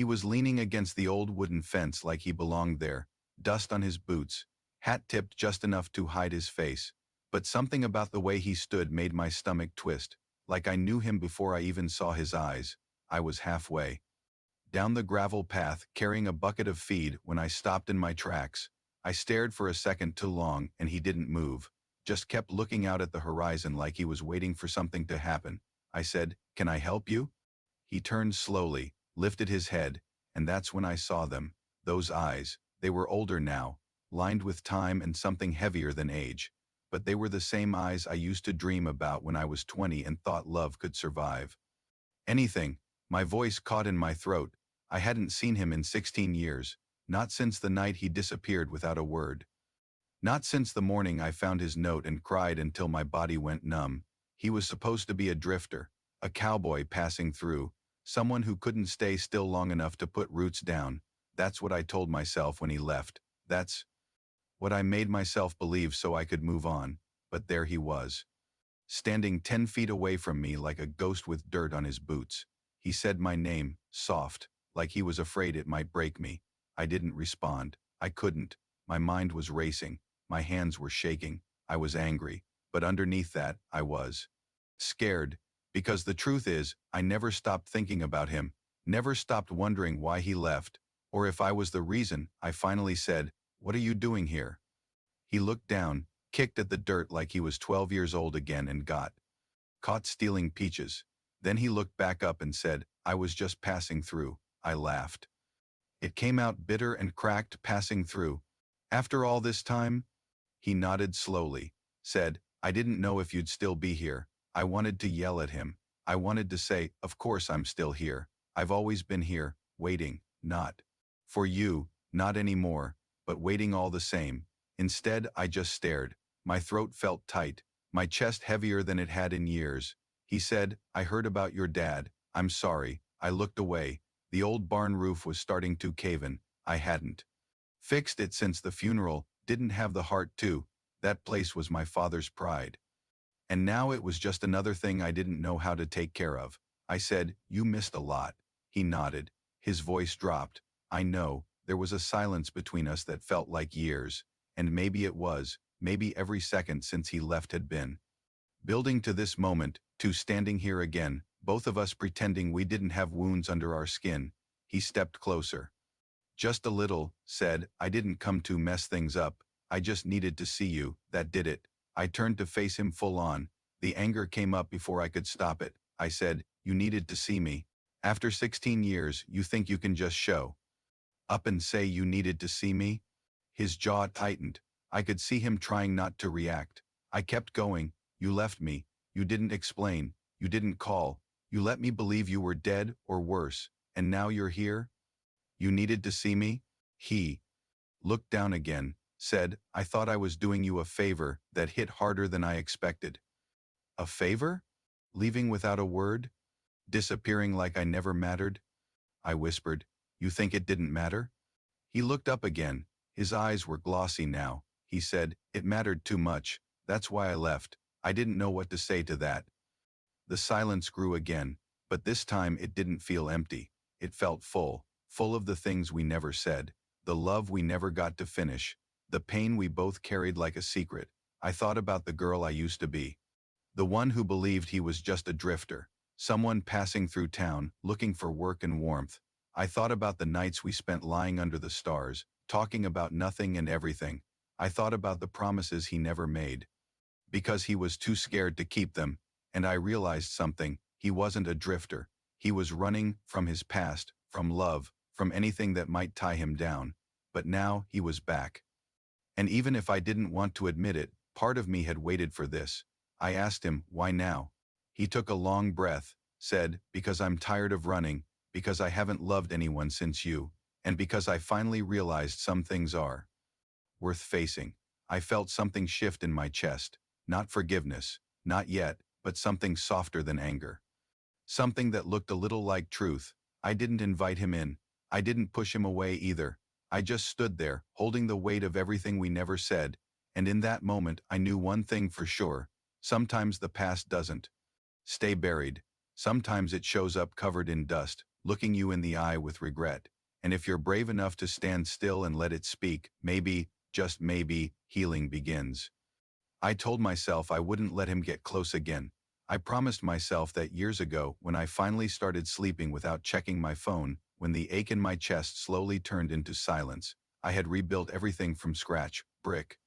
He was leaning against the old wooden fence like he belonged there, dust on his boots, hat tipped just enough to hide his face. But something about the way he stood made my stomach twist, like I knew him before I even saw his eyes. I was halfway down the gravel path, carrying a bucket of feed, when I stopped in my tracks. I stared for a second too long, and he didn't move, just kept looking out at the horizon like he was waiting for something to happen. I said, "Can I help you?" He turned slowly, lifted his head, and that's when I saw them. Those eyes, they were older now, lined with time and something heavier than age. But they were the same eyes I used to dream about when I was 20 and thought love could survive anything. My voice caught in my throat. I hadn't seen him in 16 years, not since the night he disappeared without a word. Not since the morning I found his note and cried until my body went numb. He was supposed to be a drifter, a cowboy passing through, someone who couldn't stay still long enough to put roots down. That's what I told myself when he left. That's what I made myself believe so I could move on. But there he was, standing 10 feet away from me like a ghost with dirt on his boots. He said my name, soft, like he was afraid it might break me. I didn't respond. I couldn't. My mind was racing. My hands were shaking. I was angry. But underneath that, I was scared. Because the truth is, I never stopped thinking about him, never stopped wondering why he left, or if I was the reason. I finally said, "What are you doing here?" He looked down, kicked at the dirt like he was 12 years old again and got caught stealing peaches. Then he looked back up and said, "I was just passing through." I laughed. It came out bitter and cracked. Passing through. After all this time? He nodded slowly, said, "I didn't know if you'd still be here." I wanted to yell at him. I wanted to say, "Of course I'm still here. I've always been here, waiting, not for you, not anymore, but waiting all the same." Instead, I just stared. My throat felt tight, my chest heavier than it had in years. He said, "I heard about your dad. I'm sorry." I looked away. The old barn roof was starting to cave in. I hadn't fixed it since the funeral, didn't have the heart to. That place was my father's pride. And now it was just another thing I didn't know how to take care of. I said, "You missed a lot." He nodded. His voice dropped. "I know." There was a silence between us that felt like years. And maybe it was. Maybe every second since he left had been building to this moment, to standing here again, both of us pretending we didn't have wounds under our skin. He stepped closer. "Just a little," said. "I didn't come to mess things up. I just needed to see you." That did it. I turned to face him full on. The anger came up before I could stop it. I said, "You needed to see me. After 16 years, you think you can just show up and say you needed to see me?" His jaw tightened. I could see him trying not to react. I kept going. "You left me. You didn't explain. You didn't call. You let me believe you were dead or worse. And now you're here? You needed to see me?" He looked down again, said, "I thought I was doing you a favor." That hit harder than I expected. A favor? Leaving without a word? Disappearing like I never mattered? I whispered, "You think it didn't matter?" He looked up again. His eyes were glossy now. He said, "It mattered too much. That's why I left." I didn't know what to say to that. The silence grew again, but this time it didn't feel empty. It felt full, full of the things we never said, the love we never got to finish, the pain we both carried like a secret. I thought about the girl I used to be. The one who believed he was just a drifter, someone passing through town, looking for work and warmth. I thought about the nights we spent lying under the stars, talking about nothing and everything. I thought about the promises he never made, because he was too scared to keep them. And I realized something. He wasn't a drifter. He was running from his past, from love, from anything that might tie him down. But now he was back. And even if I didn't want to admit it, part of me had waited for this. I asked him, "Why now?" He took a long breath, said, "Because I'm tired of running, because I haven't loved anyone since you, and because I finally realized some things are worth facing." I felt something shift in my chest. Not forgiveness, not yet, but something softer than anger. Something that looked a little like truth. I didn't invite him in. I didn't push him away either. I just stood there, holding the weight of everything we never said. And in that moment, I knew one thing for sure. Sometimes the past doesn't stay buried. Sometimes it shows up covered in dust, looking you in the eye with regret. And if you're brave enough to stand still and let it speak, maybe, just maybe, healing begins. I told myself I wouldn't let him get close again. I promised myself that years ago, when I finally started sleeping without checking my phone, when the ache in my chest slowly turned into silence, I had rebuilt everything from scratch, brick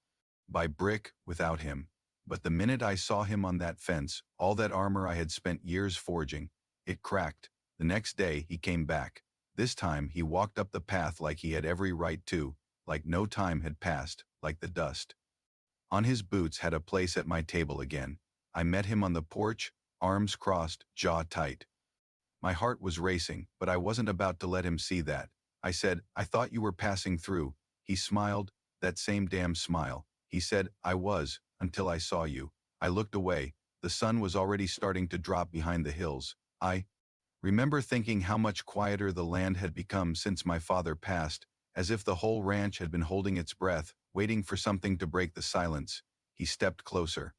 by brick, without him. But the minute I saw him on that fence, all that armor I had spent years forging, it cracked. The next day, he came back. This time, he walked up the path like he had every right to, like no time had passed, like the dust on his boots had a place at my table again. I met him on the porch, arms crossed, jaw tight. My heart was racing, but I wasn't about to let him see that. I said, "I thought you were passing through." He smiled, that same damn smile. He said, "I was, until I saw you." I looked away. The sun was already starting to drop behind the hills. I remember thinking how much quieter the land had become since my father passed, as if the whole ranch had been holding its breath, waiting for something to break the silence. He stepped closer.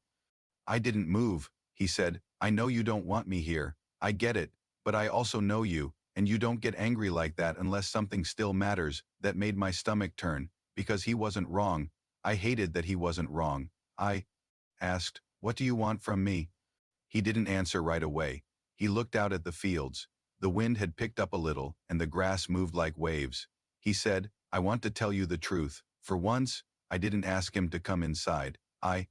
I didn't move. He said, "I know you don't want me here. I get it, but I also know you, and you don't get angry like that unless something still matters." That made my stomach turn, because he wasn't wrong. I hated that he wasn't wrong. I asked, "What do you want from me?" He didn't answer right away. He looked out at the fields. The wind had picked up a little, and the grass moved like waves. He said, "I want to tell you the truth." For once, I didn't ask him to come inside. I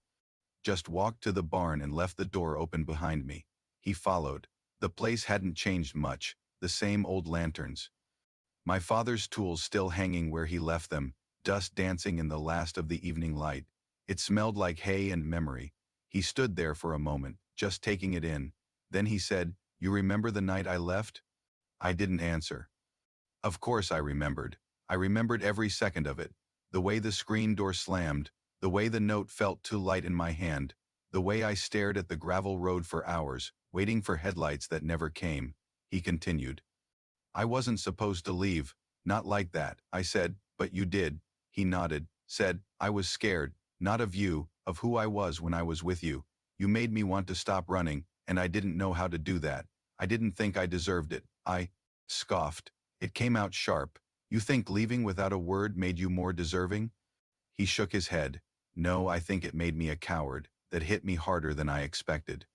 just walked to the barn and left the door open behind me. He followed. The place hadn't changed much, the same old lanterns. My father's tools still hanging where he left them, dust dancing in the last of the evening light. It smelled like hay and memory. He stood there for a moment, just taking it in. Then he said, "You remember the night I left?" I didn't answer. Of course I remembered. I remembered every second of it. The way the screen door slammed, the way the note felt too light in my hand, the way I stared at the gravel road for hours, waiting for headlights that never came. He continued. "I wasn't supposed to leave. Not like that," I said, "but you did." He nodded, said, "I was scared, not of you, of who I was when I was with you. You made me want to stop running, and I didn't know how to do that. I didn't think I deserved it." I scoffed. It came out sharp. "You think leaving without a word made you more deserving?" He shook his head. "No, I think it made me a coward." That hit me harder than I expected.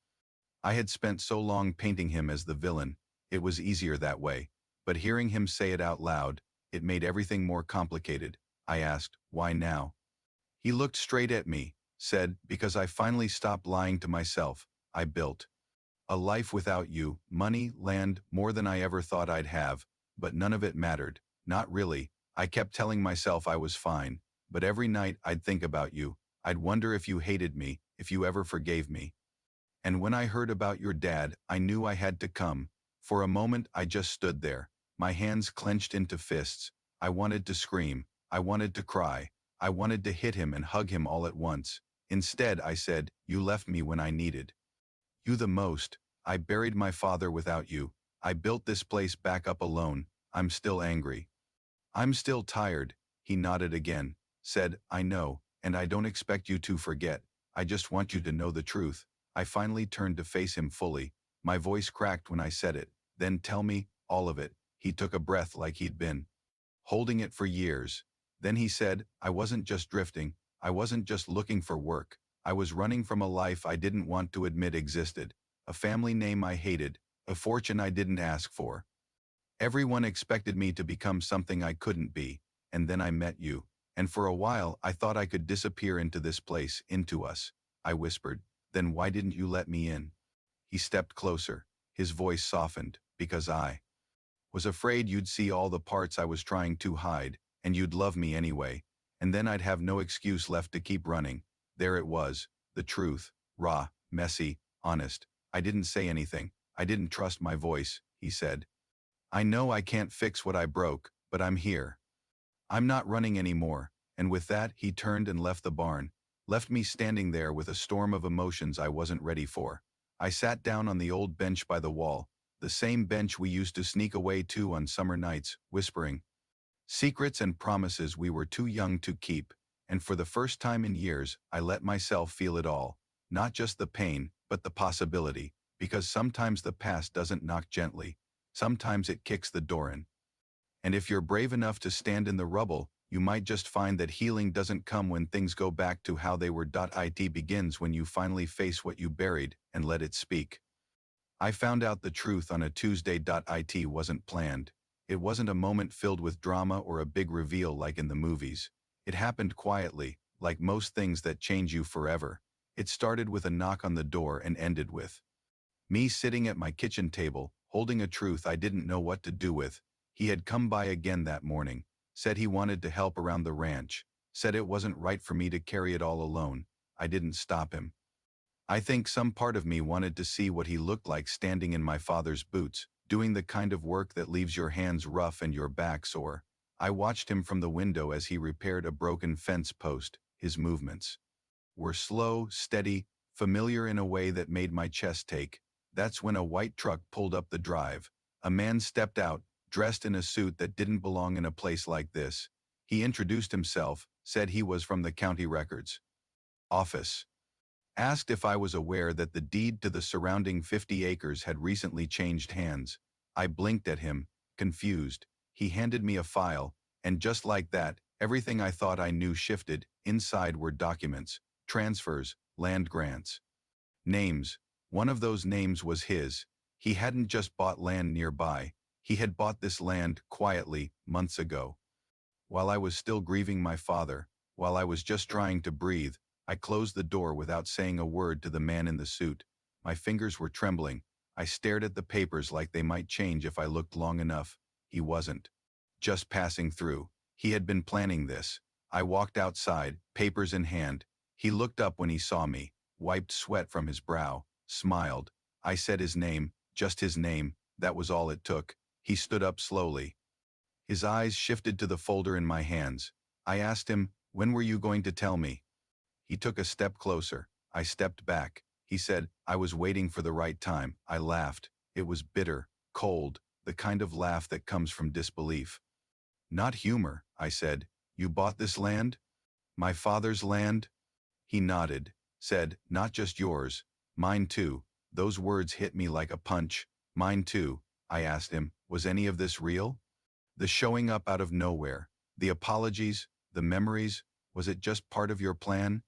I had spent so long painting him as the villain. It was easier that way. But hearing him say it out loud, it made everything more complicated. I asked, "Why now?" He looked straight at me, said, "Because I finally stopped lying to myself. I built a life without you, money, land, more than I ever thought I'd have, but none of it mattered. Not really. I kept telling myself I was fine, but every night I'd think about you. I'd wonder if you hated me, if you ever forgave me. And when I heard about your dad, I knew I had to come." For a moment I just stood there, my hands clenched into fists. I wanted to scream. I wanted to cry. I wanted to hit him and hug him all at once. Instead, I said, "You left me when I needed you the most. I buried my father without you. I built this place back up alone. I'm still angry. I'm still tired." He nodded again, said, "I know, and I don't expect you to forget. I just want you to know the truth." I finally turned to face him fully. My voice cracked when I said it. "Then tell me, all of it." He took a breath like he'd been holding it for years. Then he said, "I wasn't just drifting. I wasn't just looking for work. I was running from a life I didn't want to admit existed. A family name I hated. A fortune I didn't ask for. Everyone expected me to become something I couldn't be. And then I met you. And for a while I thought I could disappear into this place, into us." I whispered, "Then why didn't you let me in?" He stepped closer. His voice softened. "Because I was afraid you'd see all the parts I was trying to hide, and you'd love me anyway. And then I'd have no excuse left to keep running." There it was, the truth, raw, messy, honest. I didn't say anything. I didn't trust my voice. He said, "I know I can't fix what I broke, but I'm here. I'm not running anymore." And with that, he turned and left the barn, left me standing there with a storm of emotions I wasn't ready for. I sat down on the old bench by the wall, the same bench we used to sneak away to on summer nights, whispering secrets and promises we were too young to keep. And for the first time in years, I let myself feel it all. Not just the pain, but the possibility, because sometimes the past doesn't knock gently. Sometimes it kicks the door in. And if you're brave enough to stand in the rubble, you might just find that healing doesn't come when things go back to how they were. It begins when you finally face what you buried and let it speak. I found out the truth on a Tuesday. It wasn't planned. It wasn't a moment filled with drama or a big reveal like in the movies. It happened quietly, like most things that change you forever. It started with a knock on the door and ended with me sitting at my kitchen table, holding a truth I didn't know what to do with. He had come by again that morning, said he wanted to help around the ranch, said it wasn't right for me to carry it all alone. I didn't stop him. I think some part of me wanted to see what he looked like standing in my father's boots, doing the kind of work that leaves your hands rough and your back sore. I watched him from the window as he repaired a broken fence post. His movements were slow, steady, familiar in a way that made my chest take. That's when a white truck pulled up the drive. A man stepped out, dressed in a suit that didn't belong in a place like this. He introduced himself, said he was from the county records office. Asked if I was aware that the deed to the surrounding 50 acres had recently changed hands. I blinked at him, confused. He handed me a file, and just like that, everything I thought I knew shifted. Inside were documents, transfers, land grants, names. One of those names was his. He hadn't just bought land nearby. He had bought this land quietly, months ago. While I was still grieving my father, while I was just trying to breathe, I closed the door without saying a word to the man in the suit. My fingers were trembling. I stared at the papers like they might change if I looked long enough. He wasn't just passing through. He had been planning this. I walked outside, papers in hand. He looked up when he saw me, wiped sweat from his brow, smiled. I said his name, just his name. That was all it took. He stood up slowly. His eyes shifted to the folder in my hands. I asked him, "When were you going to tell me?" He took a step closer. I stepped back. He said, "I was waiting for the right time." I laughed. It was bitter, cold, the kind of laugh that comes from disbelief. "Not humor," I said. "You bought this land? My father's land?" He nodded, said, "Not just yours, mine too." Those words hit me like a punch. "Mine too." I asked him, "Was any of this real? The showing up out of nowhere, the apologies, the memories, was it just part of your plan?"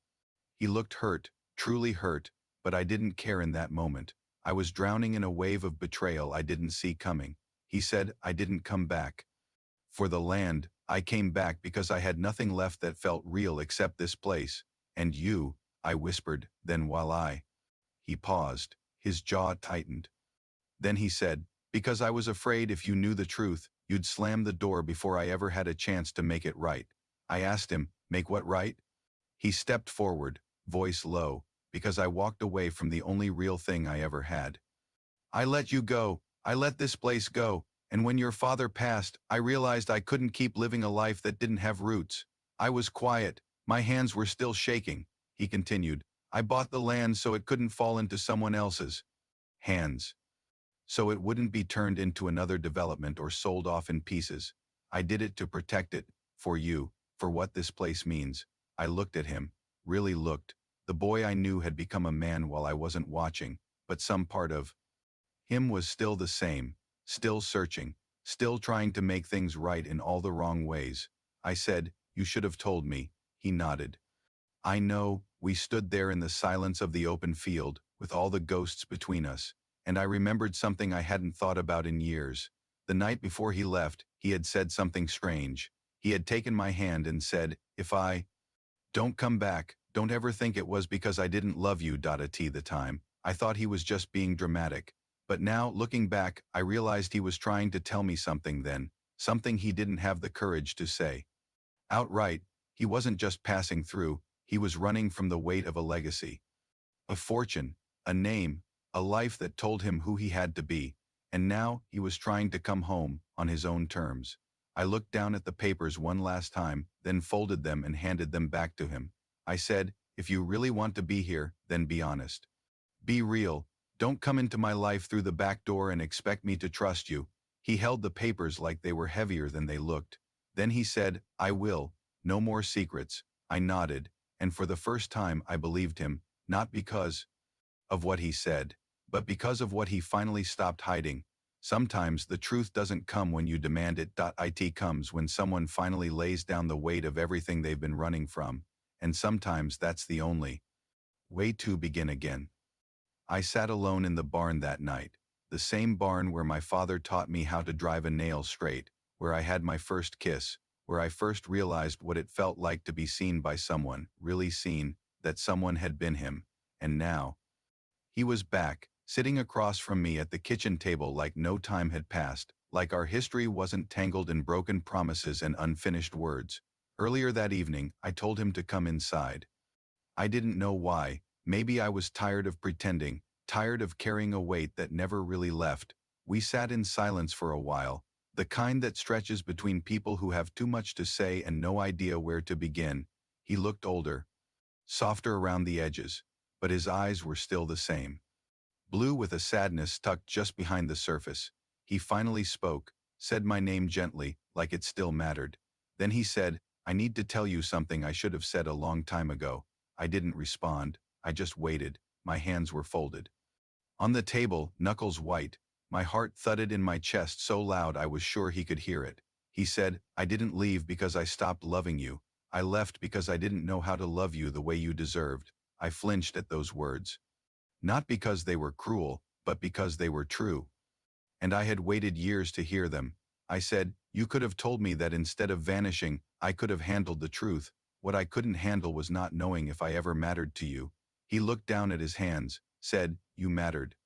He looked hurt, truly hurt, but I didn't care in that moment. I was drowning in a wave of betrayal I didn't see coming. He said, "I didn't come back for the land. I came back because I had nothing left that felt real except this place. And you," I whispered. Then he paused, his jaw tightened. Then he said, "Because I was afraid if you knew the truth, you'd slam the door before I ever had a chance to make it right." I asked him, "Make what right?" He stepped forward, voice low, "Because I walked away from the only real thing I ever had. I let you go. I let this place go. And when your father passed, I realized I couldn't keep living a life that didn't have roots. I was quiet. My hands were still shaking." He continued, "I bought the land so it couldn't fall into someone else's hands, so it wouldn't be turned into another development or sold off in pieces. I did it to protect it, for you, for what this place means." I looked at him, really looked. The boy I knew had become a man while I wasn't watching, but some part of him was still the same, still searching, still trying to make things right in all the wrong ways. I said, "You should have told me." He nodded. "I know." We stood there in the silence of the open field, with all the ghosts between us, and I remembered something I hadn't thought about in years. The night before he left, he had said something strange. He had taken my hand and said, "If I don't come back, don't ever think it was because I didn't love you." At the time, I thought he was just being dramatic. But now, looking back, I realized he was trying to tell me something then, something he didn't have the courage to say outright. He wasn't just passing through, he was running from the weight of a legacy, a fortune, a name, a life that told him who he had to be. And now, he was trying to come home, on his own terms. I looked down at the papers one last time, then folded them and handed them back to him. I said, "If you really want to be here, then be honest. Be real. Don't come into my life through the back door and expect me to trust you." He held the papers like they were heavier than they looked. Then he said, "I will. No more secrets." I nodded, and for the first time I believed him, not because of what he said, but because of what he finally stopped hiding. Sometimes the truth doesn't come when you demand it. It comes when someone finally lays down the weight of everything they've been running from, and sometimes that's the only way to begin again. I sat alone in the barn that night, the same barn where my father taught me how to drive a nail straight, where I had my first kiss, where I first realized what it felt like to be seen by someone, really seen, that someone had been him. And now, he was back, sitting across from me at the kitchen table like no time had passed, like our history wasn't tangled in broken promises and unfinished words. Earlier that evening, I told him to come inside. I didn't know why. Maybe I was tired of pretending, tired of carrying a weight that never really left. We sat in silence for a while, the kind that stretches between people who have too much to say and no idea where to begin. He looked older, softer around the edges, but his eyes were still the same. Blue with a sadness tucked just behind the surface. He finally spoke, said my name gently, like it still mattered. Then he said, "I need to tell you something I should have said a long time ago." I didn't respond. I just waited. My hands were folded on the table, knuckles white. My heart thudded in my chest so loud I was sure he could hear it. He said, "I didn't leave because I stopped loving you. I left because I didn't know how to love you the way you deserved." I flinched at those words. Not because they were cruel, but because they were true. And I had waited years to hear them. I said, "You could have told me that instead of vanishing, I could have handled the truth. What I couldn't handle was not knowing if I ever mattered to you." He looked down at his hands, said, "You mattered.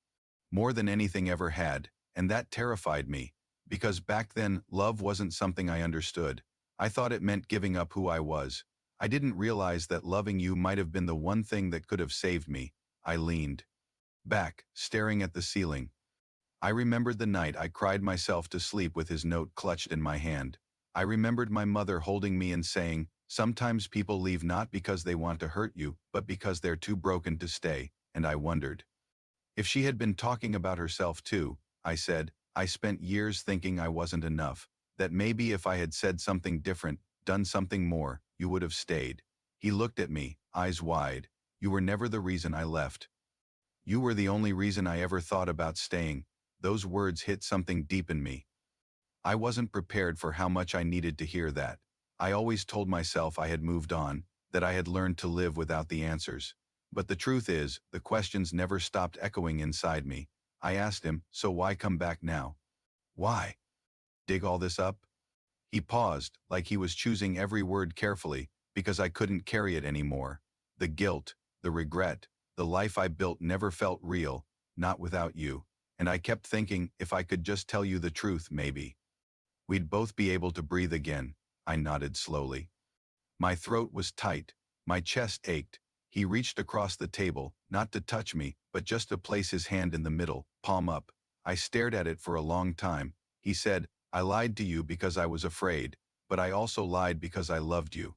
More than anything ever had," and that terrified me. Because back then, love wasn't something I understood. I thought it meant giving up who I was. I didn't realize that loving you might have been the one thing that could have saved me. I leaned back, staring at the ceiling. I remembered the night I cried myself to sleep with his note clutched in my hand. I remembered my mother holding me and saying, "Sometimes people leave not because they want to hurt you, but because they're too broken to stay," and I wondered if she had been talking about herself too. I said, "I spent years thinking I wasn't enough, that maybe if I had said something different, done something more, you would have stayed." He looked at me, eyes wide. "You were never the reason I left. You were the only reason I ever thought about staying." Those words hit something deep in me. I wasn't prepared for how much I needed to hear that. I always told myself I had moved on, that I had learned to live without the answers. But the truth is, the questions never stopped echoing inside me. I asked him, "So why come back now? Why? Dig all this up?" He paused, like he was choosing every word carefully, because I couldn't carry it anymore. The guilt, the regret, the life I built never felt real, not without you. And I kept thinking, if I could just tell you the truth, maybe we'd both be able to breathe again. I nodded slowly. My throat was tight. My chest ached. He reached across the table, not to touch me, but just to place his hand in the middle, palm up. I stared at it for a long time. He said, "I lied to you because I was afraid, but I also lied because I loved you.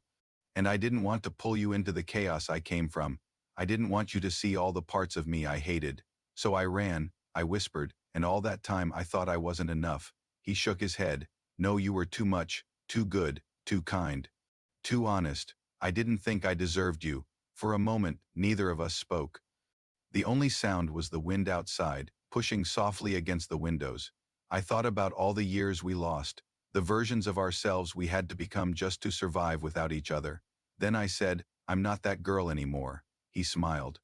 And I didn't want to pull you into the chaos I came from. I didn't want you to see all the parts of me I hated. So I ran," I whispered, "and all that time I thought I wasn't enough." He shook his head. "No, you were too much, too good, too kind, too honest. I didn't think I deserved you." For a moment, neither of us spoke. The only sound was the wind outside, pushing softly against the windows. I thought about all the years we lost, the versions of ourselves we had to become just to survive without each other. Then I said, "I'm not that girl anymore." He smiled.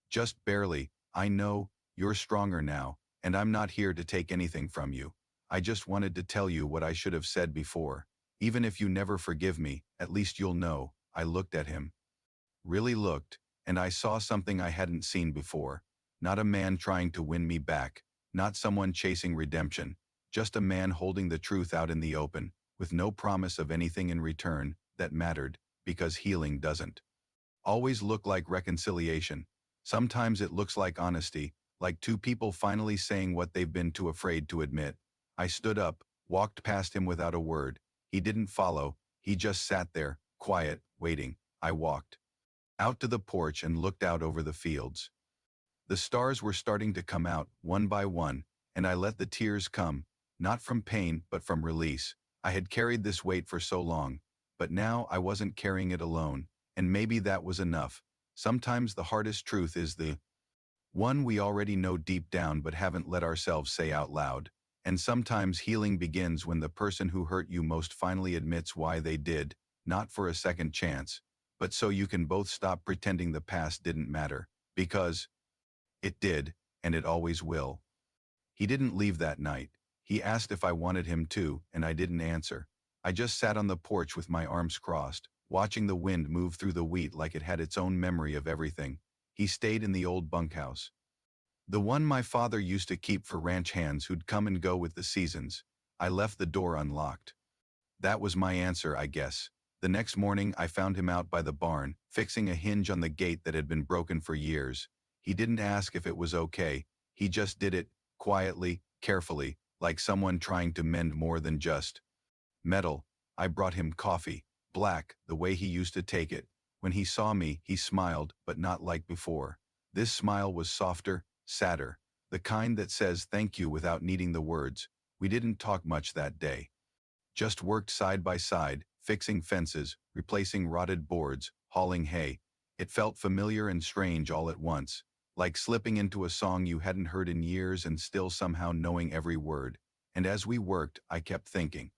"Just barely. I know, you're stronger now, and I'm not here to take anything from you. I just wanted to tell you what I should have said before. Even if you never forgive me, at least you'll know." I looked at him. Really looked, and I saw something I hadn't seen before. Not a man trying to win me back, not someone chasing redemption, just a man holding the truth out in the open, with no promise of anything in return that mattered, because healing doesn't always look like reconciliation. Sometimes it looks like honesty, like two people finally saying what they've been too afraid to admit. I stood up, walked past him without a word. He didn't follow, he just sat there, quiet, waiting. I walked out to the porch and looked out over the fields. The stars were starting to come out, one by one, and I let the tears come, not from pain, but from release. I had carried this weight for so long, but now I wasn't carrying it alone, and maybe that was enough. Sometimes the hardest truth is the one we already know deep down but haven't let ourselves say out loud. And sometimes healing begins when the person who hurt you most finally admits why they did, not for a second chance, but so you can both stop pretending the past didn't matter. Because it did, and it always will. He didn't leave that night. He asked if I wanted him to, and I didn't answer. I just sat on the porch with my arms crossed, watching the wind move through the wheat like it had its own memory of everything. He stayed in the old bunkhouse. The one my father used to keep for ranch hands who'd come and go with the seasons. I left the door unlocked. That was my answer, I guess. The next morning I found him out by the barn, fixing a hinge on the gate that had been broken for years. He didn't ask if it was okay. He just did it, quietly, carefully, like someone trying to mend more than just metal. I brought him coffee, black, the way he used to take it. When he saw me, he smiled, but not like before. This smile was softer, sadder, the kind that says thank you without needing the words. We didn't talk much that day. Just worked side by side, fixing fences, replacing rotted boards, hauling hay. It felt familiar and strange all at once, like slipping into a song you hadn't heard in years and still somehow knowing every word. And as we worked, I kept thinking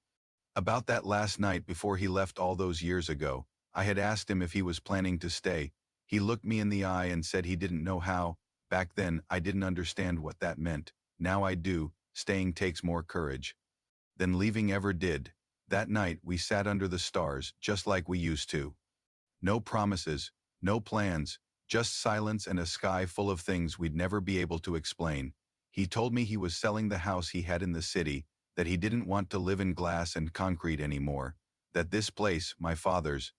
about that last night before he left all those years ago. I had asked him if he was planning to stay. He looked me in the eye and said he didn't know how. Back then, I didn't understand what that meant. Now I do. Staying takes more courage than leaving ever did. That night, we sat under the stars, just like we used to. No promises, no plans, just silence and a sky full of things we'd never be able to explain. He told me he was selling the house he had in the city, that he didn't want to live in glass and concrete anymore, that this place, my father's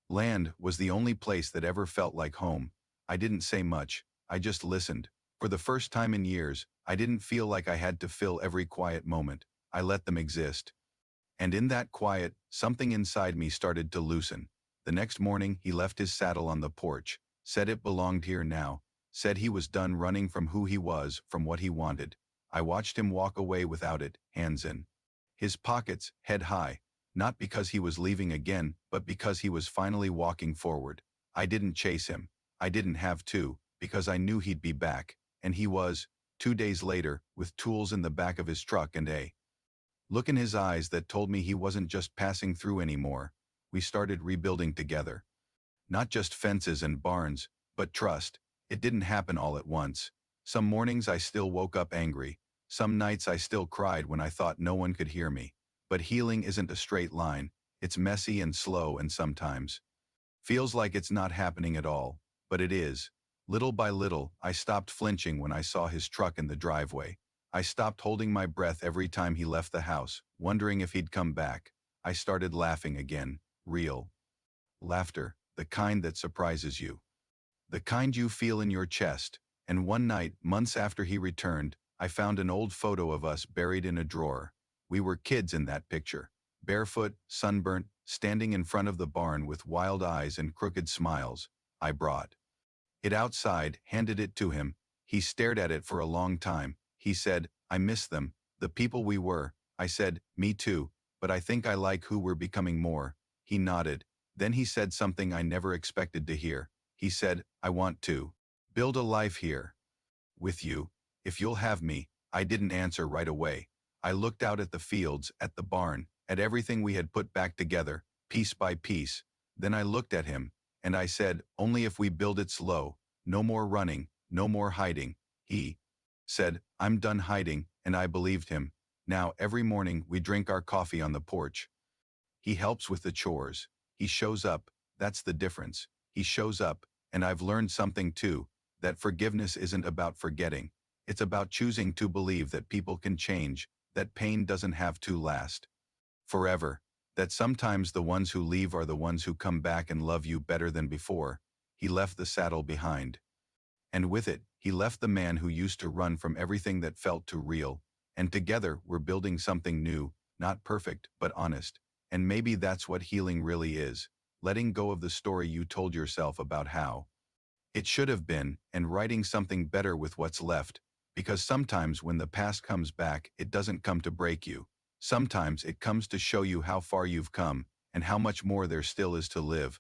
land, was the only place that ever felt like home. I didn't say much. I just listened. For the first time in years, I didn't feel like I had to fill every quiet moment. I let them exist. And in that quiet, something inside me started to loosen. The next morning, he left his saddle on the porch, said it belonged here now, said he was done running from who he was, from what he wanted. I watched him walk away without it, hands in his pockets, head high, not because he was leaving again, but because he was finally walking forward. I didn't chase him. I didn't have to, because I knew he'd be back, and he was, 2 days later, with tools in the back of his truck and a look in his eyes that told me he wasn't just passing through anymore. We started rebuilding together. Not just fences and barns, but trust. It didn't happen all at once. Some mornings I still woke up angry. Some nights I still cried when I thought no one could hear me. But healing isn't a straight line. It's messy and slow and sometimes feels like it's not happening at all. But it is. Little by little, I stopped flinching when I saw his truck in the driveway. I stopped holding my breath every time he left the house, wondering if he'd come back. I started laughing again. Real laughter, the kind that surprises you. The kind you feel in your chest. And one night, months after he returned, I found an old photo of us buried in a drawer. We were kids in that picture, barefoot, sunburnt, standing in front of the barn with wild eyes and crooked smiles. I brought it outside, handed it to him. He stared at it for a long time. He said, "I miss them, the people we were." I said, "Me too, but I think I like who we're becoming more." He nodded. Then he said something I never expected to hear. He said, "I want to build a life here with you, if you'll have me." I didn't answer right away. I looked out at the fields, at the barn, at everything we had put back together, piece by piece. Then I looked at him, and I said, "Only if we build it slow. No more running, no more hiding." He said, "I'm done hiding," and I believed him. Now, every morning, we drink our coffee on the porch. He helps with the chores. He shows up. That's the difference. He shows up, and I've learned something too, that forgiveness isn't about forgetting. It's about choosing to believe that people can change, that pain doesn't have to last forever, that sometimes the ones who leave are the ones who come back and love you better than before. He left the saddle behind. And with it, he left the man who used to run from everything that felt too real. And together, we're building something new, not perfect, but honest. And maybe that's what healing really is, letting go of the story you told yourself about how it should have been, and writing something better with what's left. Because sometimes when the past comes back, it doesn't come to break you. Sometimes it comes to show you how far you've come, and how much more there still is to live.